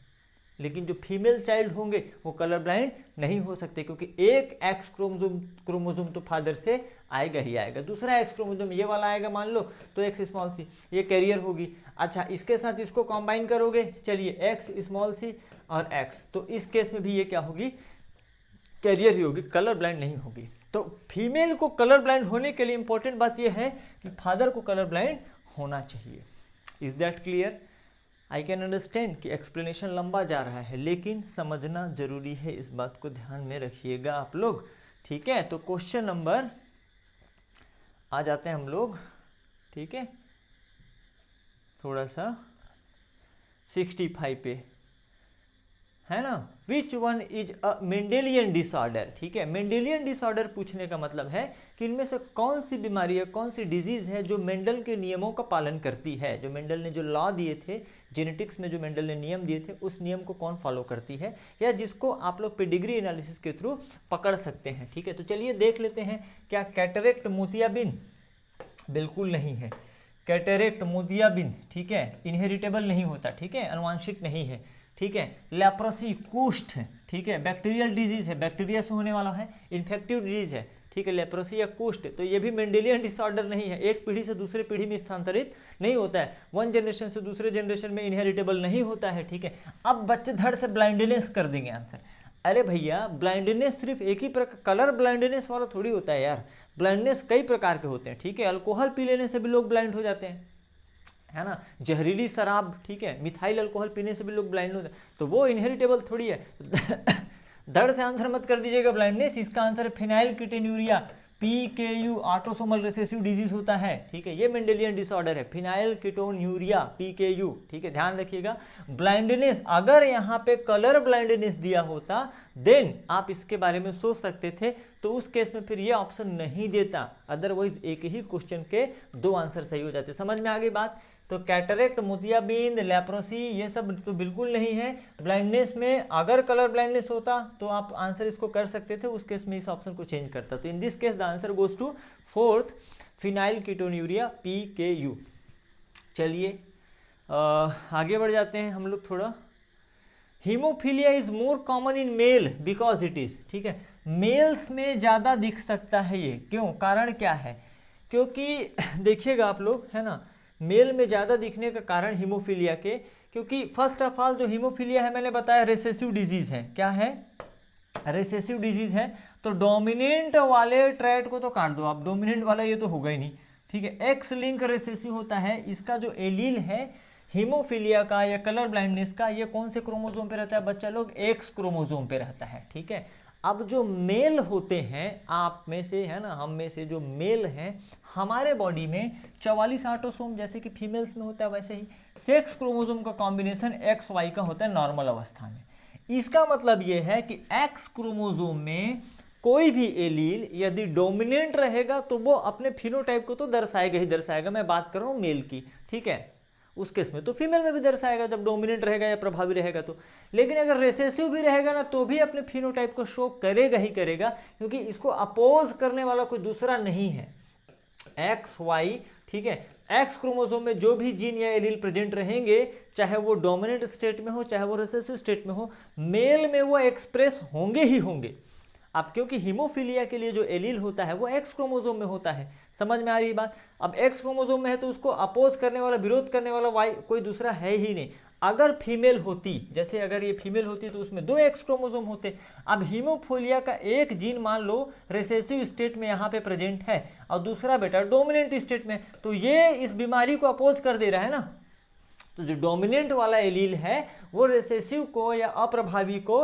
लेकिन जो फीमेल चाइल्ड होंगे वो कलर ब्लाइंड नहीं हो सकते, क्योंकि एक एक्स क्रोमोसोम तो फादर से आएगा ही आएगा, दूसरा एक्स क्रोमोसोम ये वाला आएगा मान लो, तो एक्स स्मॉल सी ये कैरियर होगी। अच्छा, इसके साथ इसको कंबाइन करोगे, चलिए एक्स स्मॉल सी और एक्स, तो इस केस में भी ये क्या होगी, कैरियर ही होगी, कलर ब्लाइंड नहीं होगी। तो फीमेल को कलर ब्लाइंड होने के लिए इंपॉर्टेंट बात यह है कि फादर को कलर ब्लाइंड होना चाहिए। Is that clear? I can understand कि एक्सप्लेनेशन लंबा जा रहा है, लेकिन समझना जरूरी है, इस बात को ध्यान में रखिएगा आप लोग, ठीक है। तो क्वेश्चन नंबर आ जाते हैं हम लोग, ठीक है, थोड़ा सा 65 पे, है ना। Which one is a Mendelian disorder, ठीक है। मेंडेलियन डिसऑर्डर पूछने का मतलब है कि इनमें से कौन सी बीमारी है, कौन सी डिजीज है जो मेंडल के नियमों का पालन करती है, जो मेंडल ने जो लॉ दिए थे जेनेटिक्स में, जो मेंडल ने नियम दिए थे, उस नियम को कौन फॉलो करती है, या जिसको आप लोग पेडिग्री एनालिसिस के थ्रू पकड़ सकते हैं, ठीक है। तो चलिए देख लेते हैं, क्या कैटरेक्ट मोतियाबिंद? बिल्कुल नहीं है। कैटरेक्ट मोतियाबिंद, ठीक है, इनहेरिटेबल नहीं होता, ठीक है, अनुवांशिक नहीं है, ठीक है। लेप्रोसी, कुष्ठ, ठीक है, बैक्टीरियल डिजीज है, बैक्टीरिया से होने वाला है, इन्फेक्टिव डिजीज है, ठीक है, लेप्रोसी या कुष्ठ, तो ये भी मेंडेलियन डिसऑर्डर नहीं है, एक पीढ़ी से दूसरे पीढ़ी में स्थानांतरित नहीं होता है, वन जनरेशन से दूसरे जनरेशन में इनहेरिटेबल नहीं होता है, ठीक है। अब बच्चे धड़ से ब्लाइंडनेस कर देंगे आंसर। अरे भैया, ब्लाइंडनेस सिर्फ एक ही प्रकार, कलर ब्लाइंडनेस वाला थोड़ी होता है यार, ब्लाइंडनेस कई प्रकार के होते हैं, ठीक है। अल्कोहल पी लेने से भी लोग ब्लाइंड हो जाते हैं, है ना, जहरीली शराब, ठीक है, मिथाइल अल्कोहल पीने से भी लोग ब्लाइंड होते हैं, तो वो इनहेरिटेबल थोड़ी है। धड़ से आंसर मत कर दीजिएगा ब्लाइंडनेस, इसका आंसर है फिनाइलकीटोन्यूरिया, PKU, ऑटोसोमल रिसेसिव डिजीज होता है, ठीक है, ये मेंडेलियन डिसऑर्डर है, फिनाइलकीटोन्यूरिया, PKU, ठीक है, ध्यान रखिएगा। ब्लाइंडनेस, अगर यहाँ पे कलर ब्लाइंडनेस दिया होता देन आप इसके बारे में सोच सकते थे, तो उस केस में फिर ये ऑप्शन नहीं देता, अदरवाइज एक ही क्वेश्चन के दो आंसर सही हो जाते। समझ में आ गई बात? तो कैटरेक्ट, मोतियाबिंद, लेप्रोसी, ये सब तो बिल्कुल नहीं है। ब्लाइंडनेस में अगर कलर ब्लाइंडनेस होता तो आप आंसर इसको कर सकते थे, उस केस में इस ऑप्शन को चेंज करता। तो in this case the answer goes to fourth, phenylketonuria, PKU। चलिए आगे बढ़ जाते हैं हम लोग थोड़ा। Haemophilia is more common in male because it is, ठीक है, मेल्स में ज़्यादा दिख सकता है ये, क्यों, कारण क्या है? क्योंकि देखिएगा आप लोग, है ना, मेल में ज़्यादा दिखने का कारण हीमोफीलिया के, क्योंकि फर्स्ट ऑफ ऑल जो हीमोफीलिया है मैंने बताया रेसेसिव डिजीज़ है, क्या है, रेसेसिव डिजीज़ है, तो डोमिनेंट वाले ट्रेट को तो काट दो आप, डोमिनेंट वाला ये तो होगा ही नहीं, ठीक है। एक्स लिंक रेसेसिव होता है, इसका जो एलील है हीमोफीलिया का या कलर ब्लाइंडनेस का, ये कौन से क्रोमोसोम पे रहता है बच्चा लोग? एक्स क्रोमोसोम पे रहता है, ठीक है। अब जो मेल होते हैं आप में से, है ना, हम में से जो मेल हैं, हमारे बॉडी में 44 ऑटोसोम, जैसे कि फीमेल्स में होता है वैसे ही सेक्स क्रोमोसोम का कॉम्बिनेशन XY का होता है नॉर्मल अवस्था में। इसका मतलब ये है कि एक्स क्रोमोसोम में कोई भी एलील यदि डोमिनेंट रहेगा तो वो अपने फिनोटाइप को तो दर्शाएगा ही दर्शाएगा, मैं बात कर रहा हूँ मेल की, ठीक है। उस केस में तो फीमेल में भी दर्शाएगा जब डोमिनेंट रहेगा या प्रभावी रहेगा तो, लेकिन अगर रेसेसिव भी रहेगा ना तो भी अपने फिनोटाइप को शो करेगा ही करेगा, क्योंकि इसको अपोज करने वाला कोई दूसरा नहीं है, XY, ठीक है। एक्स क्रोमोसोम में जो भी जीन या एलील प्रेजेंट रहेंगे, चाहे वो डोमिनेंट स्टेट में हो चाहे वो रिसेसिव स्टेट में हो, मेल में वो एक्सप्रेस होंगे ही होंगे। अब क्योंकि हीमोफीलिया के लिए जो एलील होता है वो एक्स क्रोमोसोम में होता है, समझ में आ रही बात? अब एक्स क्रोमोसोम में है तो उसको अपोज करने वाला, विरोध करने वाला वाई कोई दूसरा है ही नहीं। अगर फीमेल होती, जैसे अगर ये फीमेल होती तो उसमें 2 एक्स क्रोमोसोम होते। अब हीमोफीलिया का एक जीन मान लो रिसेसिव स्टेट में यहाँ पे प्रेजेंट है और दूसरा बेटा डोमिनेंट स्टेट में, तो ये इस बीमारी को अपोज कर दे रहा है ना, तो जो डोमिनेंट वाला एलील है वो रिसेसिव को या अप्रभावी को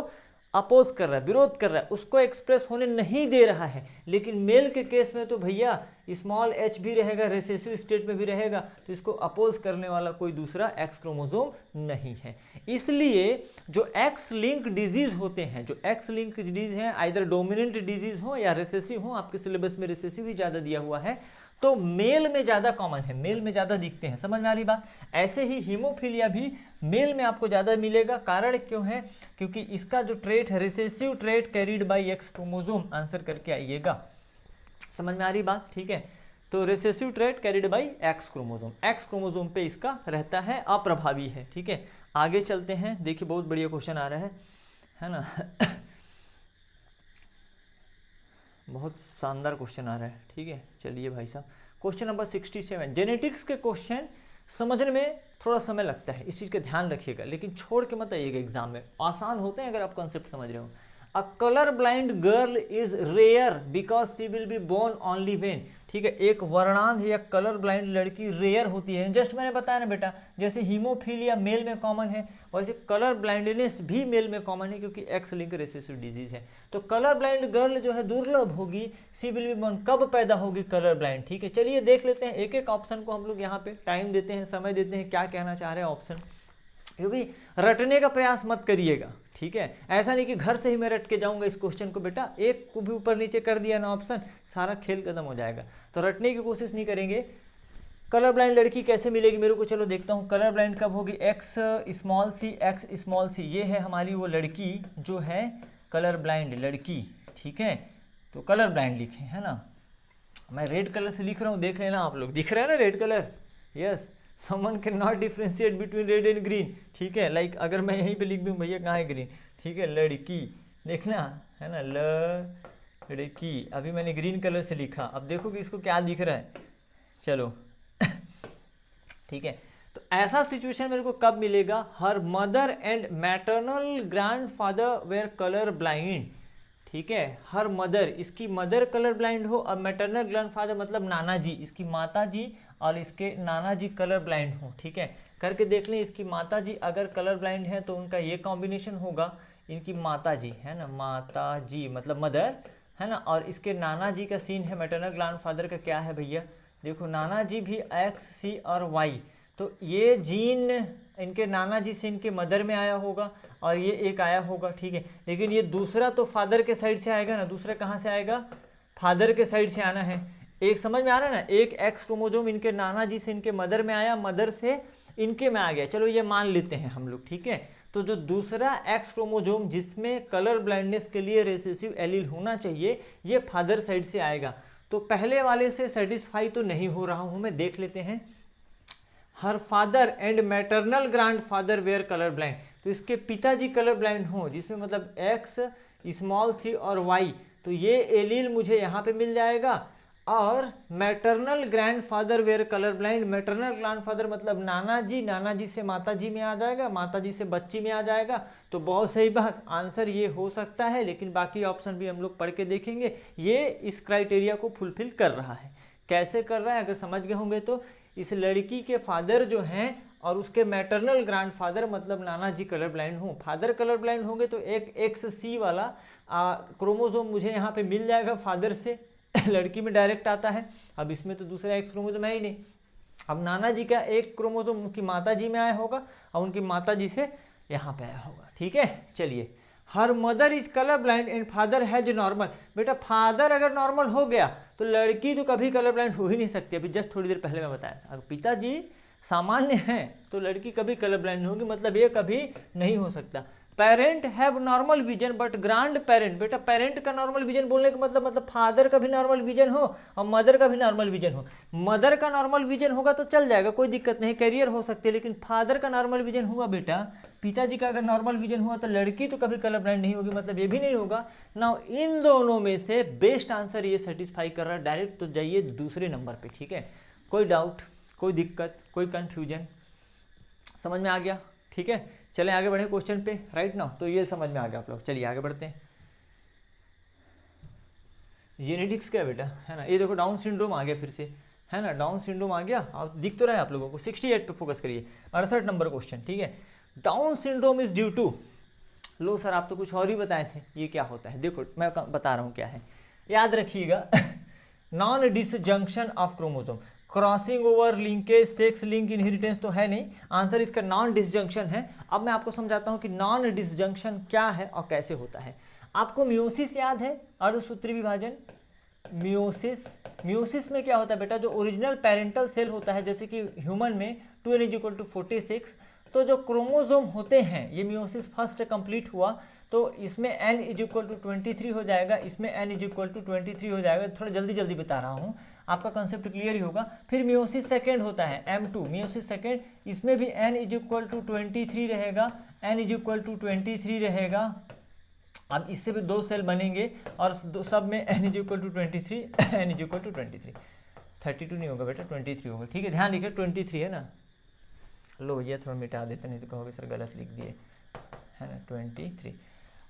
अपोज कर रहा है, विरोध कर रहा है, उसको एक्सप्रेस होने नहीं दे रहा है। लेकिन मेल के केस में तो भैया स्मॉल h भी रहेगा, रिसेसिव स्टेट में भी रहेगा, तो इसको अपोज करने वाला कोई दूसरा एक्स क्रोमोसोम नहीं है। इसलिए जो एक्स लिंक डिजीज होते हैं, जो एक्स लिंक डिजीज हैं, आइदर डोमिनेंट डिजीज हो या रिसेसिव हो, आपके सिलेबस में रिसेसिव ही ज़्यादा दिया हुआ है, तो मेल में ज़्यादा कॉमन है, मेल में ज़्यादा दिखते हैं। समझ में आ रही बात? ऐसे ही हीमोफीलिया भी मेल में आपको ज़्यादा मिलेगा। कारण क्यों है? क्योंकि इसका जो ट्रेट है recessive trait carried by x chromosome, answer करके आइएगा। समझ में आ रही बात? ठीक है, तो recessive trait carried by x chromosome, x chromosome पे इसका रहता है, अप्रभावी है। ठीक है, आगे चलते हैं। देखिए बहुत बढ़िया क्वेश्चन आ रहा है ना बहुत शानदार क्वेश्चन आ रहा है। ठीक है, चलिए भाई साहब, क्वेश्चन नंबर 67। जेनेटिक्स के क्वेश्चन समझने में थोड़ा समय लगता है, इस चीज़ का ध्यान रखिएगा, लेकिन छोड़ के मत आइएगा एग्जाम में, आसान होते हैं अगर आप कॉन्सेप्ट समझ रहे हो। A colour blind girl is rare because she will be born only when. ठीक है, एक वर्णांध या कलर ब्लाइंड लड़की रेयर होती है। जस्ट मैंने बताया ना बेटा, जैसे हीमोफीलिया मेल में कॉमन है, वैसे कलर ब्लाइंडनेस भी मेल में कॉमन है, क्योंकि एक्स लिंक रिसेसिव डिजीज है। तो कलर ब्लाइंड गर्ल जो है दुर्लभ होगी, सी विल बी बोर्न, कब पैदा होगी कलर ब्लाइंड। ठीक है, चलिए देख लेते हैं एक एक ऑप्शन को, हम लोग यहाँ पे टाइम देते हैं, समय देते हैं, क्या कहना चाह रहे हैं ऑप्शन, क्योंकि रटने का प्रयास मत करिएगा। ठीक है, ऐसा नहीं कि घर से ही मैं रट के जाऊंगा इस क्वेश्चन को, बेटा एक को भी ऊपर नीचे कर दिया ना ऑप्शन, सारा खेल खत्म हो जाएगा। तो रटने की कोशिश नहीं करेंगे। कलर ब्लाइंड लड़की कैसे मिलेगी मेरे को, चलो देखता हूँ। कलर ब्लाइंड कब होगी? एक्स स्मॉल सी, ये है हमारी वो लड़की जो है कलर ब्लाइंड लड़की। ठीक है, तो कलर ब्लाइंड लिखे है ना, मैं रेड कलर से लिख रहा हूँ, देख लेना आप लोग, दिख रहा है ना red colour? Yes, someone can not differentiate between red and green. ठीक है, लाइक अगर मैं यहीं पे लिख दूं भैया कहाँ है ग्रीन, ठीक है, लड़की, देखना है ना, लड़की। अभी मैंने ग्रीन कलर से लिखा, अब देखो कि इसको क्या दिख रहा है। चलो ठीक है, तो ऐसा सिचुएशन मेरे को कब मिलेगा? Her mother and maternal grandfather were colour blind. ठीक है, हर मदर, इसकी मदर कलर ब्लाइंड हो, और मैटरनल ग्रैंडफादर मतलब नाना जी, इसकी माता जी और इसके नाना जी कलर ब्लाइंड हो। ठीक है, करके देख लें, इसकी माता जी अगर कलर ब्लाइंड है तो उनका ये कॉम्बिनेशन होगा, इनकी माता जी है ना, माता जी मतलब मदर है ना, और इसके नाना जी का सीन है, मैटरनल ग्रैंडफादर का क्या है भैया, देखो नाना जी भी एक्स, सी और वाई, तो ये जीन इनके नाना जी से इनके मदर में आया होगा, और ये एक आया होगा। ठीक है, लेकिन ये दूसरा तो फादर के साइड से आएगा ना, दूसरा कहाँ से आएगा? फादर के साइड से आना है। एक समझ में आ रहा है ना, एक एक्स क्रोमोसोम इनके नाना जी से इनके मदर में आया, मदर से इनके में आ गया, चलो ये मान लेते हैं हम लोग। ठीक है, तो जो दूसरा एक्स क्रोमोसोम जिसमें कलर ब्लाइंडनेस के लिए रिसेसिव एलील होना चाहिए, ये फादर साइड से आएगा। तो पहले वाले से सेटिस्फाई तो नहीं हो रहा हूं मैं, देख लेते हैं। Her father and maternal grandfather were colour blind, तो इसके पिताजी कलर ब्लाइंड हो, जिसमें मतलब एक्स, स्मॉल सी और वाई, तो ये एलील मुझे यहाँ पे मिल जाएगा। और maternal grandfather were colour blind, maternal grandfather मतलब नाना जी, नाना जी से माता जी में आ जाएगा, माता जी से बच्ची में आ जाएगा। तो बहुत सही बात, आंसर ये हो सकता है, लेकिन बाकी ऑप्शन भी हम लोग पढ़ के देखेंगे। ये इस क्राइटेरिया को फुलफिल कर रहा है। कैसे कर रहा है अगर समझ गए होंगे तो, इस लड़की के फादर जो हैं और उसके मैटरनल ग्रैंडफादर मतलब नाना जी कलर ब्लाइंड हो, फादर कलर ब्लाइंड होंगे तो एक एक्स सी वाला क्रोमोसोम मुझे यहाँ पे मिल जाएगा फादर से, लड़की में डायरेक्ट आता है। अब इसमें तो दूसरा एक क्रोमोसोम है ही नहीं। अब नाना जी का एक क्रोमोसोम उनकी माता जी में आया होगा, और उनकी माता जी से यहाँ पे आया होगा। ठीक है, चलिए। Her mother is colour blind and father has normal, बेटा फादर अगर नॉर्मल हो गया तो लड़की तो कभी कलर ब्लाइंड हो ही नहीं सकती। अभी जस्ट थोड़ी देर पहले मैं बताया था, अगर पिताजी सामान्य हैं तो लड़की कभी कलर ब्लाइंड नहीं होगी, मतलब ये कभी नहीं हो सकता। Parent have normal vision but grand parent, बेटा पेरेंट का नॉर्मल विजन बोलने का मतलब फादर का भी नॉर्मल विजन हो और मदर का भी नॉर्मल विजन हो। मदर का नॉर्मल विजन होगा तो चल जाएगा, कोई दिक्कत नहीं, कैरियर हो सकती है, लेकिन फादर का नॉर्मल विजन हुआ बेटा, पिताजी का अगर नॉर्मल विजन हुआ तो लड़की तो कभी कलर ब्लाइंड नहीं होगी, मतलब ये भी नहीं होगा ना। इन दोनों में से बेस्ट आंसर ये सेटिस्फाई कर रहा है डायरेक्ट, तो जाइए दूसरे नंबर पे। ठीक है, कोई डाउट, कोई दिक्कत, कोई कंफ्यूजन, समझ में आ गया? ठीक है, चलें आगे बढ़े क्वेश्चन पे, राइट ना, तो ये समझ में आ गया आप लोग। चलिए आगे बढ़ते हैं। जेनेटिक्स क्या है बेटा, है ना, ये देखो डाउन सिंड्रोम आ गया फिर से, है ना, डाउन सिंड्रोम आ गया, आप दिख तो रहे हैं आप लोगों को। 68 पे फोकस करिए, 68 नंबर क्वेश्चन, ठीक है। Down syndrome is due to, लो सर आप तो कुछ और ही बताए थे, ये क्या होता है, देखो मैं बता रहा हूँ क्या है, याद रखिएगा। Non disjunction of chromosome, crossing over, linkage, sex link, inheritance तो है नहीं, आंसर इसका नॉन डिसजंक्शन है। अब मैं आपको समझाता हूँ कि नॉन डिसजंक्शन क्या है और कैसे होता है। आपको मियोसिस याद है, अर्धसूत्री विभाजन, मियोसिस में क्या होता है बेटा, जो ओरिजिनल पेरेंटल सेल होता है, जैसे कि ह्यूमन में 2n=46, तो जो क्रोमोसोम होते हैं, ये मियोसिस फर्स्ट कंप्लीट हुआ तो इसमें n=23 हो जाएगा, इसमें n=23 हो जाएगा। थोड़ा जल्दी जल्दी बता रहा हूँ, आपका कंसेप्ट क्लियर ही होगा। फिर मियोसिस सेकेंड होता है M2, मियोसिस सेकेंड, इसमें भी n=23 रहेगा, n=23 रहेगा। अब इससे भी 2 सेल बनेंगे और सब में n=23, n=23, 32 नहीं होगा बेटा, 23 होगा, ठीक है, ध्यान रखिए 23 है ना। लो भैया थोड़ा मिटा देते, नहीं तो कहोगे सर गलत लिख दिए, है ना, 23।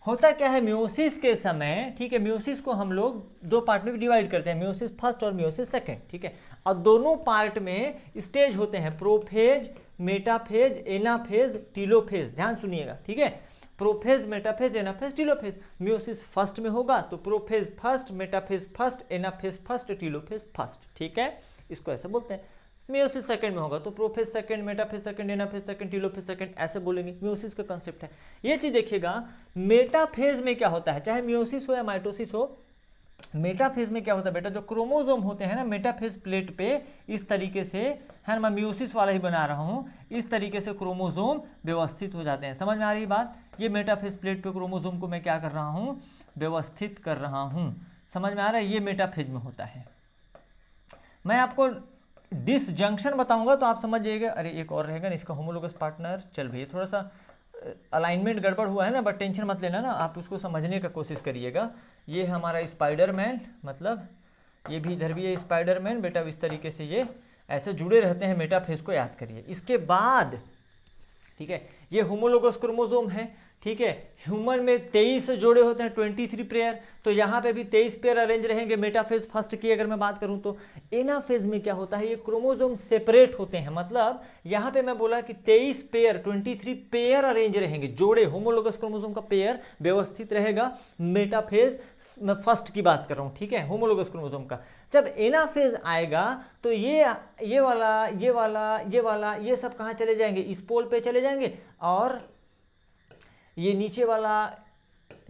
होता क्या है मियोसिस के समय, ठीक है, मियोसिस को हम लोग 2 पार्ट में डिवाइड करते हैं, मियोसिस फर्स्ट और मियोसिस सेकेंड, ठीक है। और दोनों पार्ट में स्टेज होते हैं, प्रोफेज, मेटाफेज, एनाफेज, टीलोफेज, ध्यान सुनिएगा, ठीक है। Prophase, metaphase, anaphase, telophase. Meiosis first में होगा तो prophase first, metaphase first, anaphase first, telophase first, ठीक है, इसको ऐसे बोलते हैं। मियोसिस सेकंड में होगा तो prophase second, metaphase second, anaphase second, telophase second, ऐसे बोलेंगे। मियोसिस का कंसेप्ट है ये चीज। देखिएगा मेटाफेज में क्या होता है, चाहे मियोसिस हो या माइटोसिस हो, मेटाफेज में क्या होता है बेटा, जो क्रोमोसोम होते हैं ना, मेटाफेज प्लेट पे इस तरीके से, है मैं मियोसिस वाला ही बना रहा हूँ, इस तरीके से क्रोमोसोम व्यवस्थित हो जाते हैं। समझ में आ रही बात, ये मेटाफेज प्लेट पे क्रोमोसोम को मैं क्या कर रहा हूँ, व्यवस्थित कर रहा हूँ। समझ में आ रहा है, ये मेटाफेज में होता है। मैं आपको डिसजंक्शन बताऊंगा तो आप समझ जाइएगा, अरे एक और रहेगा ना इसका, होमोलोगस पार्टनर। चल भैया थोड़ा सा अलाइनमेंट गड़बड़ हुआ है ना, बट टेंशन मत लेना ना, आप उसको समझने का कोशिश करिएगा। ये हमारा स्पाइडरमैन, मतलब ये भी इधर भी है स्पाइडरमैन बेटा, इस तरीके से ये ऐसे जुड़े रहते हैं, मेटाफेज को याद करिए। इसके बाद ठीक है, ये होमोलोगस क्रोमोसोम है, ठीक है। ह्यूमन में 23 जोड़े होते हैं, 23 पेयर, तो यहाँ पे भी 23 पेयर अरेंज रहेंगे। मेटाफेज फर्स्ट की अगर मैं बात करूँ तो एनाफेज में क्या होता है, ये क्रोमोसोम सेपरेट होते हैं, मतलब यहाँ पे मैं बोला कि 23 पेयर, 23 पेयर अरेंज रहेंगे, जोड़े, होमोलोगस क्रोमोसोम का पेयर व्यवस्थित रहेगा। मेटाफेज मैं फर्स्ट की बात कर रहा हूँ, ठीक है, होमोलोगस क्रोमोसोम का। जब एनाफेज आएगा तो ये वाला ये सब कहाँ चले जाएंगे, इस पोल पे चले जाएंगे, और ये नीचे वाला,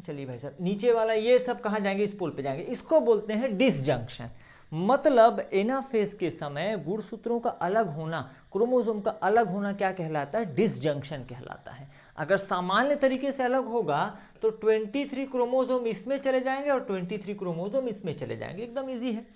चलिए भाई साहब, नीचे वाला ये सब कहाँ जाएंगे, इस पोल पे जाएंगे। इसको बोलते हैं डिसजंक्शन। मतलब एनाफेज के समय गुणसूत्रों का अलग होना, क्रोमोसोम का अलग होना क्या कहलाता है, डिसजंक्शन कहलाता है। अगर सामान्य तरीके से अलग होगा तो 23 क्रोमोसोम इसमें चले जाएंगे और 23 क्रोमोसोम इसमें चले जाएंगे, एकदम इजी है।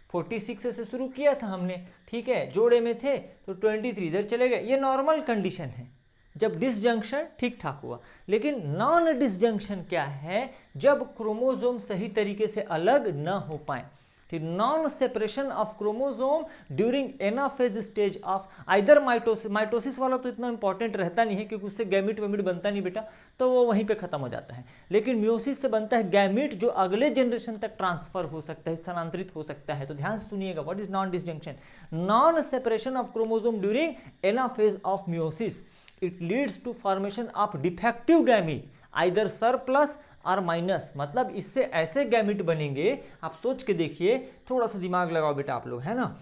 46 से शुरू किया था हमने, ठीक है, जोड़े में थे तो 23 इधर चले गए, ये नॉर्मल कंडीशन है जब डिसजंक्शन ठीक ठाक हुआ। लेकिन नॉन डिसजंक्शन क्या है, जब क्रोमोसोम सही तरीके से अलग न हो पाए, ठीक, non separation of chromosome during anaphase stage of either mitosis. Mitosis वाला तो इतना इंपॉर्टेंट रहता नहीं है क्योंकि उससे गैमीट वेमीट बनता नहीं बेटा, तो वो वहीं पे खत्म हो जाता है। लेकिन मियोसिस से बनता है गैमीट, जो अगले जनरेशन तक ट्रांसफर हो सकता है, स्थानांतरित हो सकता है। तो ध्यान से सुनिएगा, what is non disjunction, non separation of chromosome during anaphase of meiosis, it leads to formation of defective gamete either surplus or minus. मतलब इससे ऐसे गैमिट बनेंगे, आप सोच के देखिए, थोड़ा सा दिमाग लगाओ बेटा आप लोग, है ना।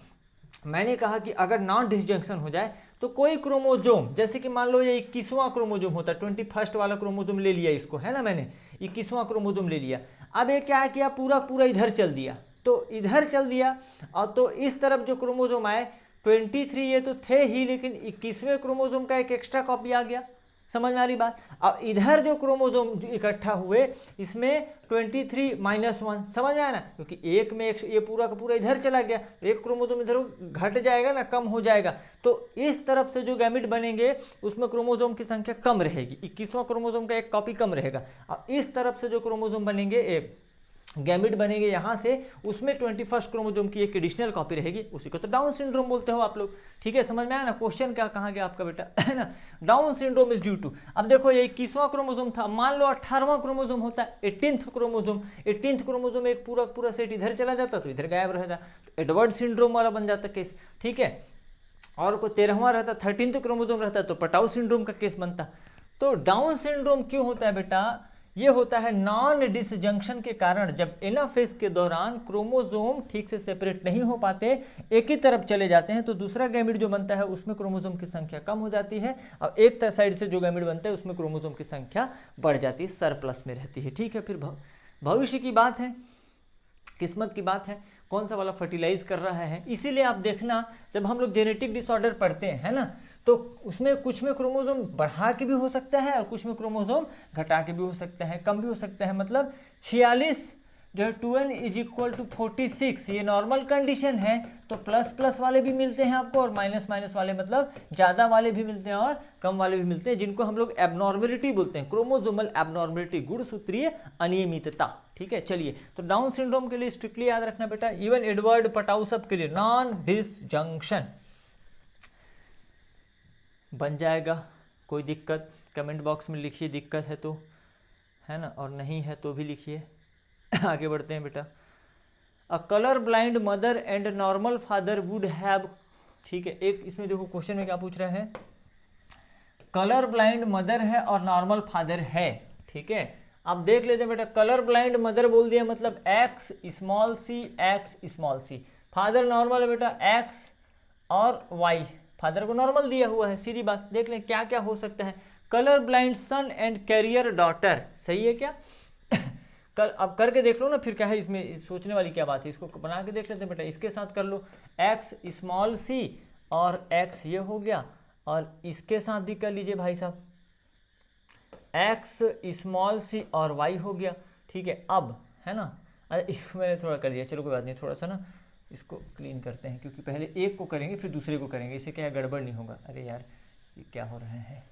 मैंने कहा कि अगर नॉन डिसजंक्शन हो जाए तो कोई क्रोमोजोम, जैसे कि मान लो ये 21वां क्रोमोजोम होता है, 21st वाला क्रोमोजोम ले लिया इसको, है ना, मैंने 21वां क्रोमोजोम ले लिया। अब ये क्या किया, पूरा इधर चल दिया, तो इधर चल दिया, और तो इस तरफ जो क्रोमोजोम आए 23 ये तो थे ही, लेकिन 21वें क्रोमोजोम का एक एक्स्ट्रा कॉपी आ गया। समझ में आ रही बात। अब इधर जो क्रोमोसोम जो इकट्ठा हुए, इसमें 23-1 समझ में आया ना, क्योंकि एक में ये पूरा का पूरा इधर चला गया, तो एक क्रोमोसोम इधर घट जाएगा ना, कम हो जाएगा। तो इस तरफ से जो गैमिट बनेंगे उसमें क्रोमोसोम की संख्या कम रहेगी, 21वां क्रोमोसोम का एक कॉपी कम रहेगा। अब इस तरफ से जो क्रोमोसोम बनेंगे गैमिट बनेंगे यहाँ से, उसमें 21st क्रोमोसोम की एक एडिशनल कॉपी रहेगी, उसी को तो डाउन सिंड्रोम बोलते हो आप लोग। ठीक है, समझ में आया ना? क्वेश्चन क्या कहाँ गया आपका बेटा, है ना? Down syndrome is due to, अब देखो ये 21वां क्रोमोसोम था, मान लो 18वां क्रोमोसोम होता है, 18th क्रोमोसोम एक पूरा सेट इधर चला जाता तो इधर गायब रहता, तो एडवर्ड सिंड्रोम वाला बन जाता केस। ठीक है, और कोई 13वां रहता, 13th क्रोमोसोम रहता तो पटाउ सिंड्रोम का केस बनता। तो डाउन सिंड्रोम क्यों होता है बेटा? ये होता है नॉन डिसजंक्शन के कारण, जब एनाफेज के दौरान क्रोमोसोम ठीक से सेपरेट नहीं हो पाते, एक ही तरफ चले जाते हैं, तो दूसरा गैमिट जो बनता है उसमें क्रोमोसोम की संख्या कम हो जाती है, और एक साइड से जो गैमिट बनता है उसमें क्रोमोसोम की संख्या बढ़ जाती है, सरप्लस में रहती है। ठीक है, फिर भविष्य की बात है, किस्मत की बात है, कौन सा वाला फर्टिलाइज कर रहा है। इसीलिए आप देखना जब हम लोग जेनेटिक डिसऑर्डर पढ़ते हैं, है ना, तो उसमें कुछ में क्रोमोसोम बढ़ा के भी हो सकता है और कुछ में क्रोमोसोम घटा के भी हो सकता है, कम भी हो सकता है। मतलब 46 जो है 2n = 46, ये नॉर्मल कंडीशन है, तो प्लस वाले भी मिलते हैं आपको और माइनस वाले, मतलब ज़्यादा वाले भी मिलते हैं और कम वाले भी मिलते हैं, जिनको हम लोग एबनॉर्मेलिटी बोलते हैं, क्रोमोसोमल एबनॉर्मेलिटी, गुणसूत्रीय अनियमितता। ठीक है, चलिए, तो डाउन सिंड्रोम के लिए स्ट्रिक्टली याद रखना बेटा, इवन एडवर्ड पटाउ सब के लिए नॉन डिसजंक्शन बन जाएगा। कोई दिक्कत कमेंट बॉक्स में लिखिए, दिक्कत है तो, है ना, और नहीं है तो भी लिखिए। आगे बढ़ते हैं बेटा। A colour blind mother and normal father would have, ठीक है, एक इसमें देखो क्वेश्चन में क्या पूछ रहा है, कलर ब्लाइंड मदर है और नॉर्मल फादर है। ठीक है, अब देख लेते हैं बेटा, कलर ब्लाइंड मदर बोल दिया मतलब X_c, फादर नॉर्मल है बेटा X और Y, फादर को नॉर्मल दिया हुआ है, सीधी बात। देख लें क्या क्या हो सकता है। Colour blind son and carrier daughter, सही है क्या? अब करके देख लो ना, फिर क्या है इसमें सोचने वाली क्या बात है, इसको बना के देख लेते हैं बेटा। इसके साथ कर लो X_c और X ये हो गया, और इसके साथ भी कर लीजिए भाई साहब X_c और Y हो गया। ठीक है, अब है ना, अरे इसको मैंने थोड़ा कर दिया, चलो कोई बात नहीं, थोड़ा सा ना इसको क्लीन करते हैं, क्योंकि पहले एक को करेंगे फिर दूसरे को करेंगे, इससे क्या है गड़बड़ नहीं होगा। अरे यार ये क्या हो रहा है,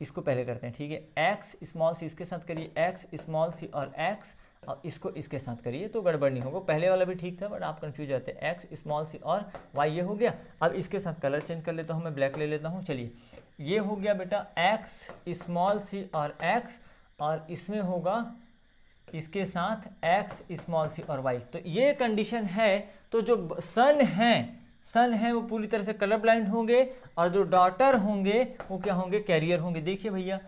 इसको पहले करते हैं। ठीक है, X_c इसके साथ करिए, X_c और X, और इसको इसके साथ करिए तो गड़बड़ नहीं होगा। पहले वाला भी ठीक था बट आप कंफ्यूज जाते हैं। X_c और Y ये हो गया। अब इसके साथ कलर चेंज कर लेता हूँ, मैं ब्लैक ले लेता हूँ। चलिए, ये हो गया बेटा X_c और X, और इसमें होगा इसके साथ X_c और Y। तो ये कंडीशन है, तो जो सन है वो पूरी तरह से कलर ब्लाइंड होंगे, और जो डॉटर होंगे वो क्या होंगे, कैरियर होंगे। देखिए भैया,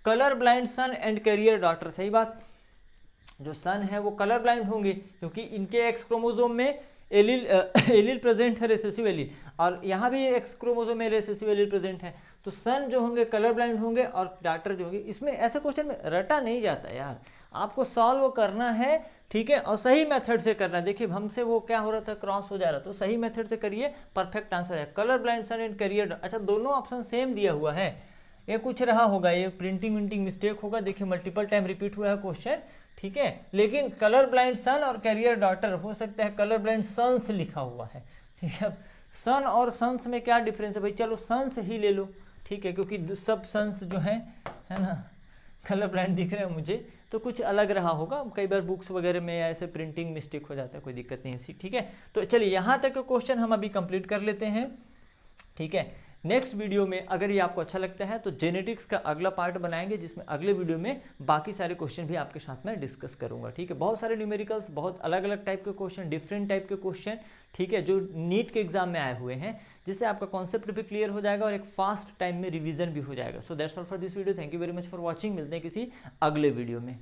colour blind son and carrier daughter, सही बात। जो सन है वो कलर ब्लाइंड होंगे क्योंकि इनके एक्स क्रोमोसोम में एलील प्रेजेंट है, रिसेसिव एलील, और यहाँ भी एक्स क्रोमोसोम में रिसेसिव एलील प्रेजेंट है। तो सन जो होंगे कलर ब्लाइंड होंगे और डॉटर जो होंगे, इसमें ऐसे क्वेश्चन में रटा नहीं जाता यार, आपको सॉल्व करना है। ठीक है, और सही मेथड से करना है। देखिए हमसे वो क्या हो रहा था, क्रॉस हो जा रहा, तो सही मेथड से करिए, परफेक्ट आंसर है। Colour blind son and carrier, अच्छा दोनों ऑप्शन सेम दिया हुआ है, ये कुछ रहा होगा, ये प्रिंटिंग मिस्टेक होगा। देखिए मल्टीपल टाइम रिपीट हुआ है क्वेश्चन, ठीक है, लेकिन कलर ब्लाइंड सन और कैरियर डॉटर हो सकता है कलर ब्लाइंड सन्स लिखा हुआ है। ठीक है, सन और सन्स में क्या डिफरेंस है भाई, चलो सन्स ही ले लो। ठीक है, क्योंकि सब सन्स जो हैं, है ना, कलर ब्लाइंड दिख रहे हैं मुझे, तो कुछ अलग रहा होगा। कई बार बुक्स वगैरह में ऐसे प्रिंटिंग मिस्टेक हो जाता है, कोई दिक्कत नहीं सी। ठीक है, तो चलिए यहाँ तक का क्वेश्चन हम अभी कंप्लीट कर लेते हैं। ठीक है, नेक्स्ट वीडियो में अगर ये आपको अच्छा लगता है तो जेनेटिक्स का अगला पार्ट बनाएंगे, जिसमें अगले वीडियो में बाकी सारे क्वेश्चन भी आपके साथ में डिस्कस करूंगा। ठीक है, बहुत सारे न्यूमेरिकल्स, बहुत अलग अलग टाइप के क्वेश्चन, डिफरेंट टाइप के क्वेश्चन, ठीक है, जो नीट के एग्जाम में आए हुए हैं, जिससे आपका कॉन्सेप्ट भी क्लियर हो जाएगा और एक फास्ट टाइम में रिवीजन भी हो जाएगा। So that's all for this video, thank you very much for watching. मिलते हैं किसी अगले वीडियो में।